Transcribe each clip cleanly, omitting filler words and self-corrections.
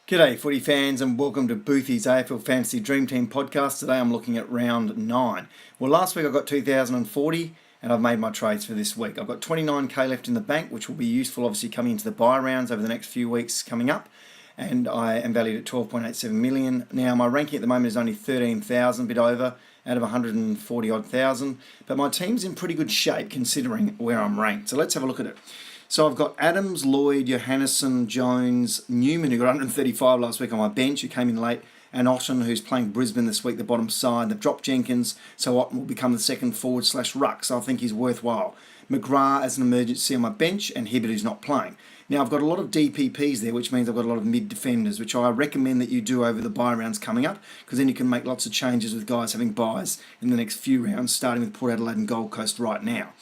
G'day footy fans and welcome to Boothy's AFL Fantasy Dream Team podcast. Today I'm looking at round 9. Well, last week I got 2,040 and I've made my trades for this week. I've got 29k left in the bank, which will be useful obviously coming into the buy rounds over the next few weeks coming up. And I am valued at 12.87 million. Now my ranking at the moment is only 13,000, a bit over, out of 140 odd thousand. But my team's in pretty good shape considering where I'm ranked. So let's have a look at it. So I've got Adams, Lloyd, Johannesson, Jones, Newman, who got 135 last week on my bench, who came in late, and Otten, who's playing Brisbane this week, the bottom side. They've dropped Jenkins, so Otten will become the second forward/ruck, so I think he's worthwhile. McGrath as an emergency on my bench, and Hibbert, who's not playing. Now, I've got a lot of DPPs there, which means I've got a lot of mid-defenders, which I recommend that you do over the bye rounds coming up, because then you can make lots of changes with guys having buys in the next few rounds, starting with Port Adelaide and Gold Coast right now.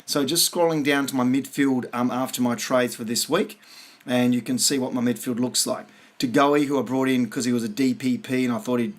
So just scrolling down to my midfield after my trades for this week, and you can see what my midfield looks like. Tagoe, who I brought in because he was a DPP and I thought he'd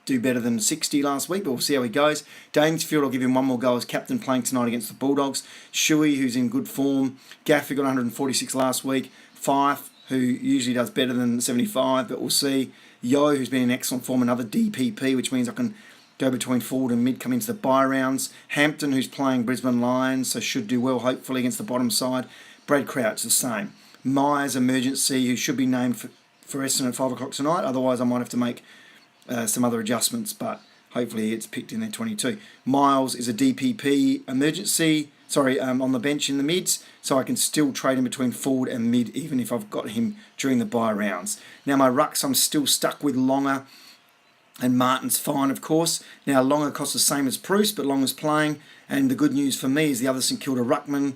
do better than 60 last week, but we'll see how he goes. Dangerfield, I'll give him one more go as captain playing tonight against the Bulldogs. Shuey, who's in good form. Gaff, who got 146 last week. Fife, who usually does better than 75, but we'll see. Yo, who's been in excellent form, another DPP, which means I can go between forward and mid, come into the bye rounds. Hampton, who's playing Brisbane Lions, so should do well, hopefully, against the bottom side. Brad Crouch, the same. Myers, emergency, who should be named for Essendon at 5 o'clock tonight. Otherwise, I might have to make some other adjustments, but hopefully it's picked in there 22. Miles is a DPP emergency, on the bench in the mids, so I can still trade him between forward and mid, even if I've got him during the bye rounds. Now, my rucks, I'm still stuck with Longer, and Martin's fine, of course. Now, Longer costs the same as Bruce, but Longer's playing. And the good news for me is the other St Kilda ruckman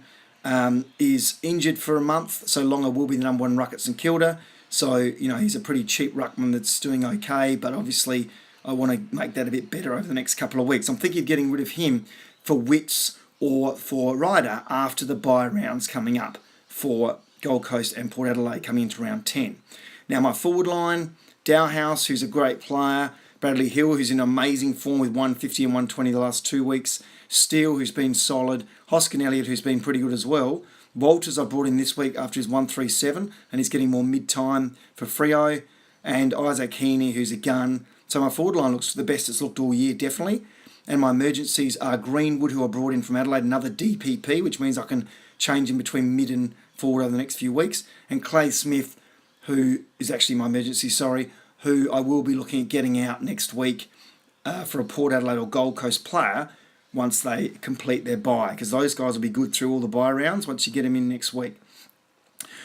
is injured for a month, so Longer will be the number one ruck at St Kilda. So, he's a pretty cheap ruckman that's doing okay, but obviously I want to make that a bit better over the next couple of weeks. I'm thinking of getting rid of him for Wits or for Ryder after the bye rounds coming up for Gold Coast and Port Adelaide coming into round 10. Now, my forward line, Dowhouse, who's a great player. Bradley Hill, who's in amazing form with 150 and 120 the last 2 weeks. Steele, who's been solid. Hoskin Elliott, who's been pretty good as well. Walters, I brought in this week after his 137, and he's getting more mid-time for Freo. And Isaac Heaney, who's a gun. So my forward line looks the best it's looked all year, definitely. And my emergencies are Greenwood, who I brought in from Adelaide, another DPP, which means I can change him between mid and forward over the next few weeks. And Clay Smith, who is actually my emergency, who I will be looking at getting out next week for a Port Adelaide or Gold Coast player once they complete their bye, because those guys will be good through all the bye rounds once you get them in next week.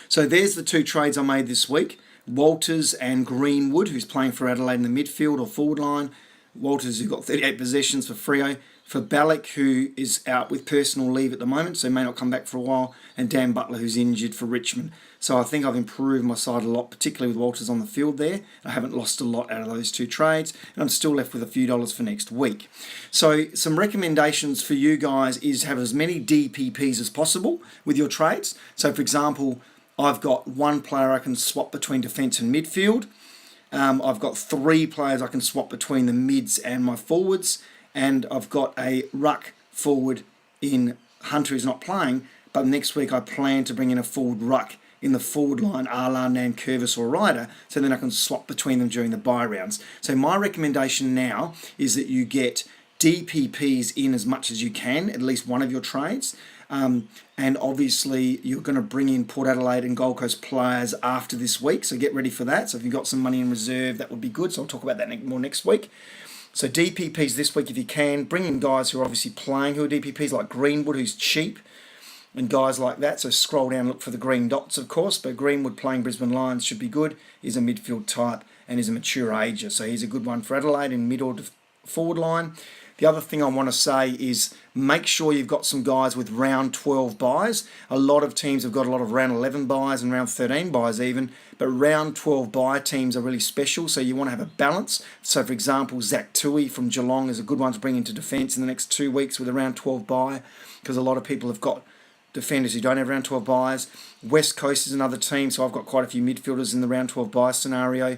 So there's the two trades I made this week. Walters and Greenwood, who's playing for Adelaide in the midfield or forward line. Walters, who got 38 possessions for Freo. For Ballack, who is out with personal leave at the moment, so may not come back for a while. And Dan Butler, who's injured for Richmond. So I think I've improved my side a lot, particularly with Walters on the field there. I haven't lost a lot out of those two trades, and I'm still left with a few dollars for next week. So some recommendations for you guys is have as many DPPs as possible with your trades. So for example, I've got one player I can swap between defence and midfield. I've got 3 players I can swap between the mids and my forwards. And I've got a ruck forward in Hunter, who's not playing. But next week I plan to bring in a forward ruck in the forward line, a la Nankervis or Ryder, so then I can swap between them during the bye rounds. So my recommendation now is that you get DPPs in as much as you can, at least one of your trades. And obviously you're going to bring in Port Adelaide and Gold Coast players after this week, so get ready for that. So if you've got some money in reserve, that would be good. So I'll talk about that more next week. So DPPs this week if you can. Bring in guys who are obviously playing who are DPPs, like Greenwood, who's cheap, and guys like that. So scroll down and look for the green dots, of course. But Greenwood playing Brisbane Lions should be good. He's a midfield type and is a mature ager. So he's a good one for Adelaide in mid or forward line. The other thing I want to say is make sure you've got some guys with round 12 buys. A lot of teams have got a lot of round 11 buys and round 13 buys even, but round 12 buy teams are really special, so you want to have a balance. So for example, Zach Tui from Geelong is a good one to bring into defence in the next 2 weeks with a round 12 buy, because a lot of people have got defenders who don't have round 12 buys. West Coast is another team, so I've got quite a few midfielders in the round 12 buy scenario.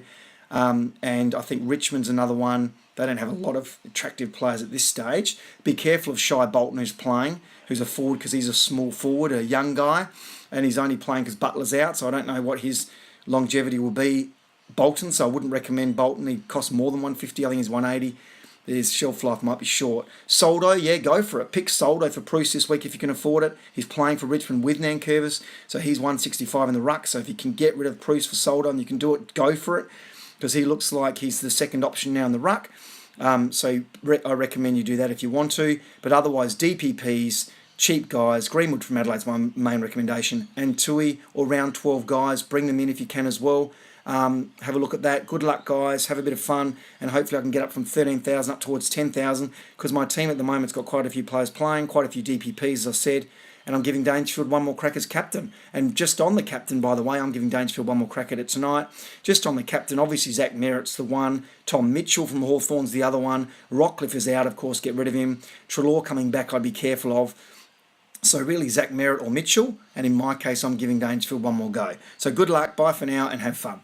And I think Richmond's another one. They don't have a lot of attractive players at this stage. Be careful of Shai Bolton, who's playing, who's a forward because he's a small forward, a young guy, and he's only playing because Butler's out, so I don't know what his longevity will be Bolton, so I wouldn't recommend Bolton. He costs more than 150. I think he's 180. His shelf life might be short. Soldo, yeah, go for it. Pick Soldo for Bruce this week if you can afford it. He's playing for Richmond with Nankervis, so he's 165 in the ruck. So if you can get rid of Bruce for Soldo and you can do it, go for it, because he looks like he's the second option now in the ruck. I recommend you do that if you want to. But otherwise, DPPs, cheap guys, Greenwood from Adelaide's my main recommendation, and Tui or round 12 guys, bring them in if you can as well. Have a look at that. Good luck, guys. Have a bit of fun, and hopefully I can get up from 13,000 up towards 10,000, because my team at the moment's got quite a few players playing, quite a few DPPs, as I said, and I'm giving Dangerfield one more crack as captain. And just on the captain, by the way, I'm giving Dangerfield one more crack at it tonight. Just on the captain, obviously Zach Merritt's the one. Tom Mitchell from Hawthorn's the other one. Rockcliffe is out, of course, get rid of him. Treloar coming back, I'd be careful of. So really Zach Merritt or Mitchell, and in my case, I'm giving Dangerfield one more go. So good luck, bye for now, and have fun.